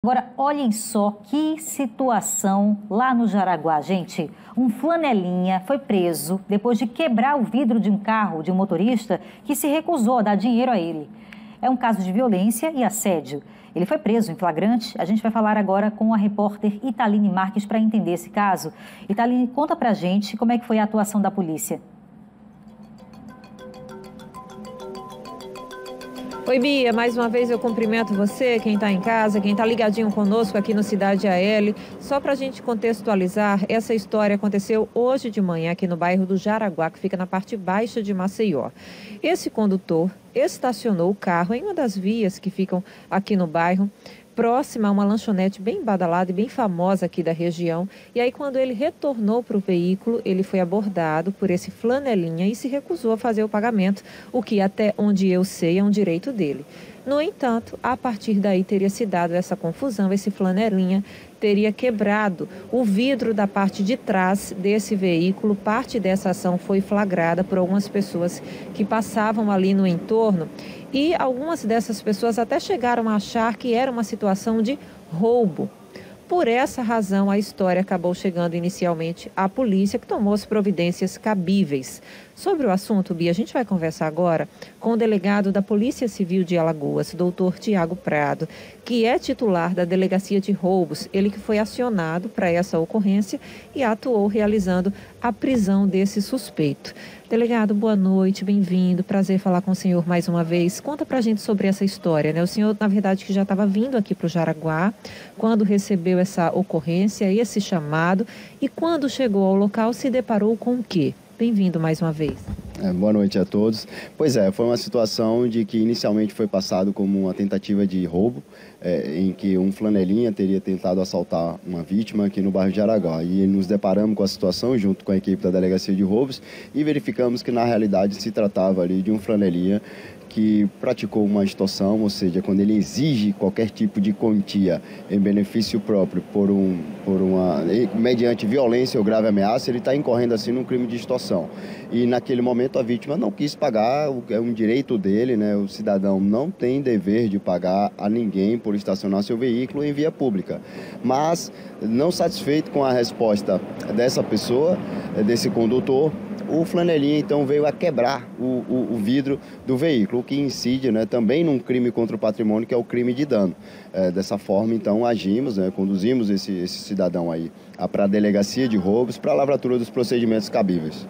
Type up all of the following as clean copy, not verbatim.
Agora, olhem só que situação lá no Jaraguá, gente. Um flanelinha foi preso depois de quebrar o vidro de um carro de um motorista que se recusou a dar dinheiro a ele. É um caso de violência e assédio. Ele foi preso em flagrante. A gente vai falar agora com a repórter Italine Marques para entender esse caso. Italine, conta pra gente como é que foi a atuação da polícia. Oi, Bia, mais uma vez eu cumprimento você, quem está em casa, quem está ligadinho conosco aqui no Cidade AL. Só para a gente contextualizar, essa história aconteceu hoje de manhã aqui no bairro do Jaraguá, que fica na parte baixa de Maceió. Esse condutor estacionou o carro em uma das vias que ficam aqui no bairro, próxima a uma lanchonete bem badalada e bem famosa aqui da região. E aí, quando ele retornou para o veículo, ele foi abordado por esse flanelinha e se recusou a fazer o pagamento, o que até onde eu sei é um direito dele. No entanto, a partir daí teria se dado essa confusão, esse flanelinha teria quebrado o vidro da parte de trás desse veículo. Parte dessa ação foi flagrada por algumas pessoas que passavam ali no entorno e algumas dessas pessoas até chegaram a achar que era uma situação de roubo. Por essa razão, a história acabou chegando inicialmente à polícia, que tomou as providências cabíveis. Sobre o assunto, Bia, a gente vai conversar agora com o delegado da Polícia Civil de Alagoas, doutor Tiago Prado, que é titular da Delegacia de Roubos. Ele que foi acionado para essa ocorrência e atuou realizando a prisão desse suspeito. Delegado, boa noite, bem-vindo, prazer falar com o senhor mais uma vez. Conta pra gente sobre essa história, né? O senhor, na verdade, que já estava vindo aqui para o Jaraguá, quando recebeu essa ocorrência, esse chamado, e quando chegou ao local se deparou com o quê? Bem-vindo mais uma vez. Boa noite a todos. Pois é, foi uma situação de que inicialmente foi passado como uma tentativa de roubo, em que um flanelinha teria tentado assaltar uma vítima aqui no bairro de Jaraguá. E nos deparamos com a situação junto com a equipe da Delegacia de Roubos e verificamos que na realidade se tratava ali de um flanelinha que praticou uma extorsão, ou seja, quando ele exige qualquer tipo de quantia em benefício próprio mediante violência ou grave ameaça, ele está incorrendo assim num crime de extorsão. E naquele momento a vítima não quis pagar, é um direito dele, né? O cidadão não tem dever de pagar a ninguém por estacionar seu veículo em via pública. Mas, não satisfeito com a resposta dessa pessoa, desse condutor, o flanelinha então veio a quebrar o vidro do veículo, o que incide, né, também num crime contra o patrimônio, que é o crime de dano. Dessa forma, então, agimos, né, conduzimos esse cidadão aí para a Delegacia de Roubos para a lavratura dos procedimentos cabíveis.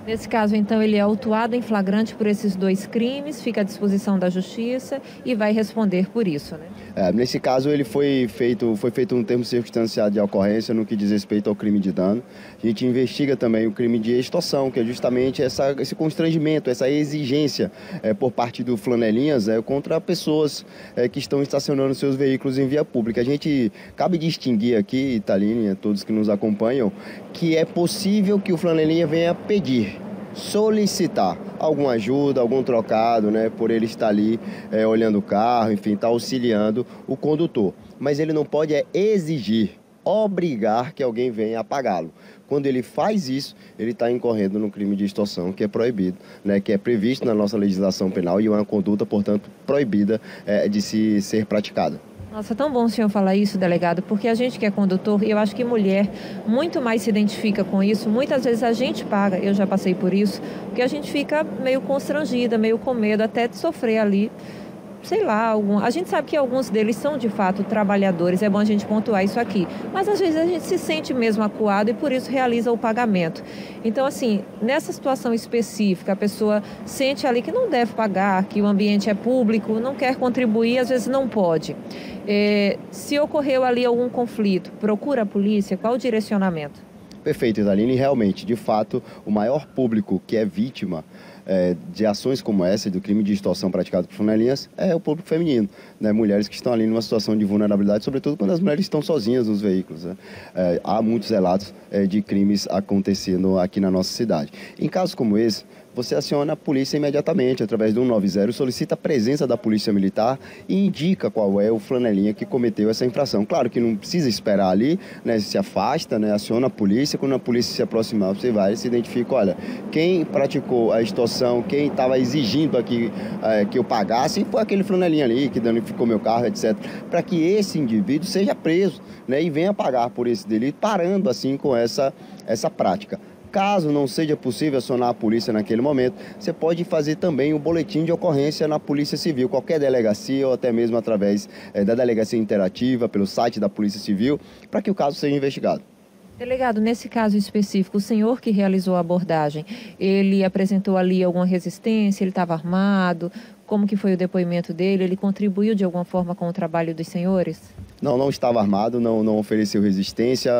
Nesse caso, então, ele é autuado em flagrante por esses dois crimes, fica à disposição da Justiça e vai responder por isso, né? Nesse caso, ele foi feito um termo circunstanciado de ocorrência no que diz respeito ao crime de dano. A gente investiga também o crime de extorsão, que é justamente esse constrangimento, essa exigência por parte do flanelinhas contra pessoas que estão estacionando seus veículos em via pública. A gente cabe distinguir aqui, Italine, todos que nos acompanham, que é possível que o flanelinha venha pedir, solicitar alguma ajuda, algum trocado, né, por ele estar ali olhando o carro, enfim, estar auxiliando o condutor. Mas ele não pode exigir, obrigar que alguém venha a pagá-lo. Quando ele faz isso, ele está incorrendo no crime de extorsão, que é proibido, né, que é previsto na nossa legislação penal e é uma conduta, portanto, proibida de se ser praticada. Nossa, tão bom o senhor falar isso, delegado, porque a gente que é condutor, e eu acho que mulher muito mais se identifica com isso. Muitas vezes a gente paga, eu já passei por isso, porque a gente fica meio constrangida, meio com medo até de sofrer ali, sei lá, a gente sabe que alguns deles são de fato trabalhadores, é bom a gente pontuar isso aqui, mas às vezes a gente se sente mesmo acuado e por isso realiza o pagamento. Então, assim, nessa situação específica, a pessoa sente ali que não deve pagar, que o ambiente é público, não quer contribuir, às vezes não pode. Se ocorreu ali algum conflito, procura a polícia, qual o direcionamento? Perfeito, Italine. Realmente, de fato, o maior público que é vítima de ações como essa, do crime de extorsão praticado por flanelinhas, é o público feminino, né? Mulheres que estão ali numa situação de vulnerabilidade, sobretudo quando as mulheres estão sozinhas nos veículos, né? Há muitos relatos de crimes acontecendo aqui na nossa cidade. Em casos como esse, você aciona a polícia imediatamente através do 190, solicita a presença da polícia militar e indica qual é o flanelinha que cometeu essa infração. Claro que não precisa esperar ali, né, se afasta, né, aciona a polícia, quando a polícia se aproximar, você vai e se identifica, olha, quem praticou a extorsão, quem estava exigindo aqui que eu pagasse, foi aquele flanelinha ali que danificou meu carro, etc. Para que esse indivíduo seja preso, né, e venha pagar por esse delito, parando assim com essa prática. Caso não seja possível acionar a polícia naquele momento, você pode fazer também o boletim de ocorrência na Polícia Civil, qualquer delegacia ou até mesmo através da delegacia interativa, pelo site da Polícia Civil, para que o caso seja investigado. Delegado, nesse caso específico, o senhor que realizou a abordagem, ele apresentou ali alguma resistência, ele estava armado? Como que foi o depoimento dele? Ele contribuiu de alguma forma com o trabalho dos senhores? Não estava armado, não ofereceu resistência,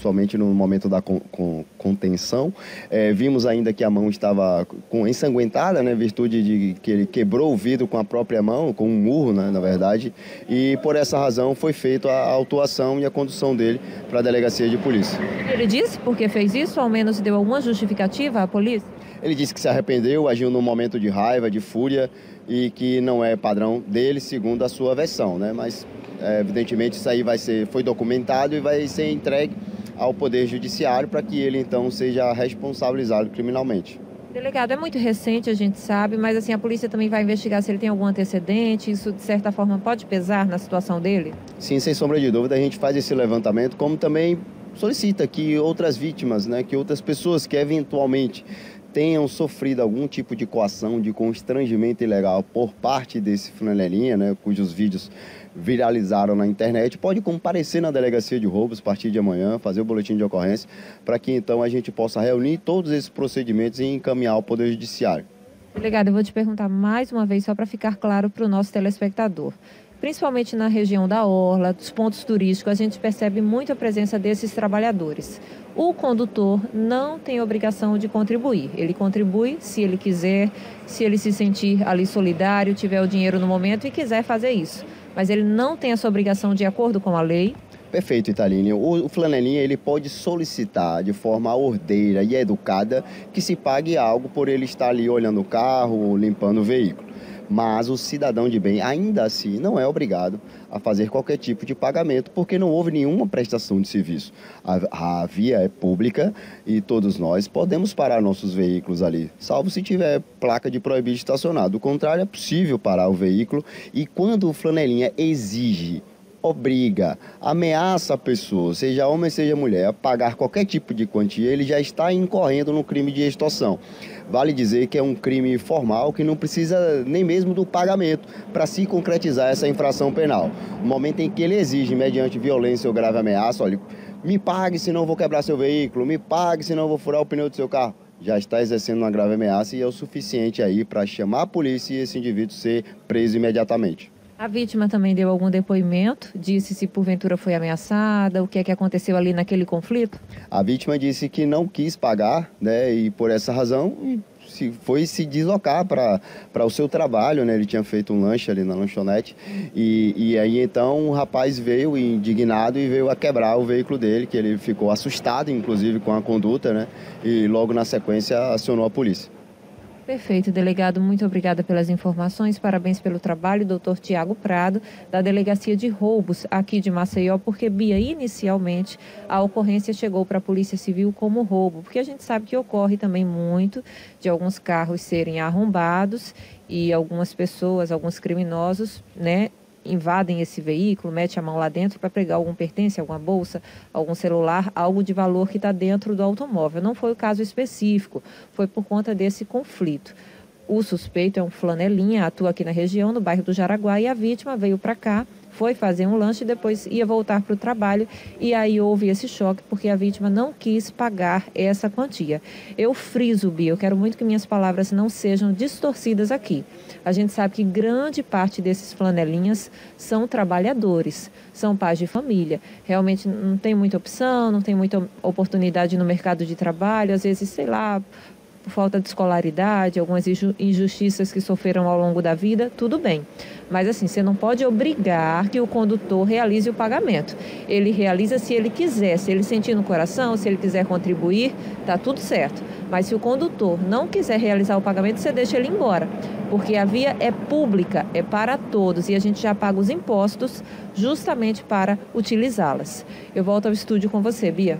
somente no momento da contenção. Vimos ainda que a mão estava ensanguentada, né, em virtude de que ele quebrou o vidro com a própria mão, com um murro, né, na verdade, e por essa razão foi feita a autuação e a condução dele para a delegacia de polícia. Ele disse por que fez isso, ao menos deu alguma justificativa à polícia? Ele disse que se arrependeu, agiu num momento de raiva, de fúria, e que não é padrão dele, segundo a sua versão, né? Mas, evidentemente, isso aí foi documentado e vai ser entregue ao Poder Judiciário para que ele, então, seja responsabilizado criminalmente. Delegado, é muito recente, a gente sabe, mas assim, a polícia também vai investigar se ele tem algum antecedente, isso de certa forma pode pesar na situação dele? Sim, sem sombra de dúvida, a gente faz esse levantamento, como também solicita que outras vítimas, né, que outras pessoas que eventualmente tenham sofrido algum tipo de coação, de constrangimento ilegal por parte desse flanelinha, né, cujos vídeos viralizaram na internet, pode comparecer na delegacia de roubos a partir de amanhã, fazer o boletim de ocorrência, para que então a gente possa reunir todos esses procedimentos e encaminhar ao Poder Judiciário. Delegado, eu vou te perguntar mais uma vez, só para ficar claro para o nosso telespectador. Principalmente na região da Orla, dos pontos turísticos, a gente percebe muito a presença desses trabalhadores. O condutor não tem obrigação de contribuir. Ele contribui se ele quiser, se ele se sentir ali solidário, tiver o dinheiro no momento e quiser fazer isso. Mas ele não tem essa obrigação de acordo com a lei. Perfeito, Italine. O flanelinha ele pode solicitar de forma ordeira e educada que se pague algo por ele estar ali olhando o carro, limpando o veículo. Mas o cidadão de bem, ainda assim, não é obrigado a fazer qualquer tipo de pagamento, porque não houve nenhuma prestação de serviço. A via é pública e todos nós podemos parar nossos veículos ali, salvo se tiver placa de proibido estacionar. Do contrário, é possível parar o veículo e quando o flanelinha exige, obriga, ameaça a pessoa, seja homem, seja mulher, a pagar qualquer tipo de quantia, ele já está incorrendo no crime de extorsão. Vale dizer que é um crime formal que não precisa nem mesmo do pagamento para se concretizar essa infração penal. No momento em que ele exige, mediante violência ou grave ameaça, olha, me pague senão eu vou quebrar seu veículo, me pague senão eu vou furar o pneu do seu carro. Já está exercendo uma grave ameaça e é o suficiente aí para chamar a polícia e esse indivíduo ser preso imediatamente. A vítima também deu algum depoimento? Disse se porventura foi ameaçada? O que é que aconteceu ali naquele conflito? A vítima disse que não quis pagar, né? E por essa razão foi se deslocar para o seu trabalho, né? Ele tinha feito um lanche ali na lanchonete e aí então o rapaz veio indignado e veio a quebrar o veículo dele, que ele ficou assustado, inclusive, com a conduta, né? E logo na sequência acionou a polícia. Perfeito, delegado. Muito obrigada pelas informações. Parabéns pelo trabalho, doutor Tiago Prado, da Delegacia de Roubos aqui de Maceió, porque, Bia, inicialmente a ocorrência chegou para a Polícia Civil como roubo, porque a gente sabe que ocorre também muito de alguns carros serem arrombados e algumas pessoas, alguns criminosos, né, invadem esse veículo, mete a mão lá dentro para pegar algum pertence, alguma bolsa, algum celular, algo de valor que está dentro do automóvel. Não foi o caso específico, foi por conta desse conflito. O suspeito é um flanelinha, atua aqui na região, no bairro do Jaraguá, e a vítima veio para cá, foi fazer um lanche e depois ia voltar para o trabalho e aí houve esse choque porque a vítima não quis pagar essa quantia. Eu friso, Bia, eu quero muito que minhas palavras não sejam distorcidas aqui. A gente sabe que grande parte desses flanelinhas são trabalhadores, são pais de família. Realmente não tem muita opção, não tem muita oportunidade no mercado de trabalho, às vezes, sei lá, por falta de escolaridade, algumas injustiças que sofreram ao longo da vida, tudo bem. Mas assim, você não pode obrigar que o condutor realize o pagamento. Ele realiza se ele quiser, se ele sentir no coração, se ele quiser contribuir, tá tudo certo. Mas se o condutor não quiser realizar o pagamento, você deixa ele embora. Porque a via é pública, é para todos e a gente já paga os impostos justamente para utilizá-las. Eu volto ao estúdio com você, Bia.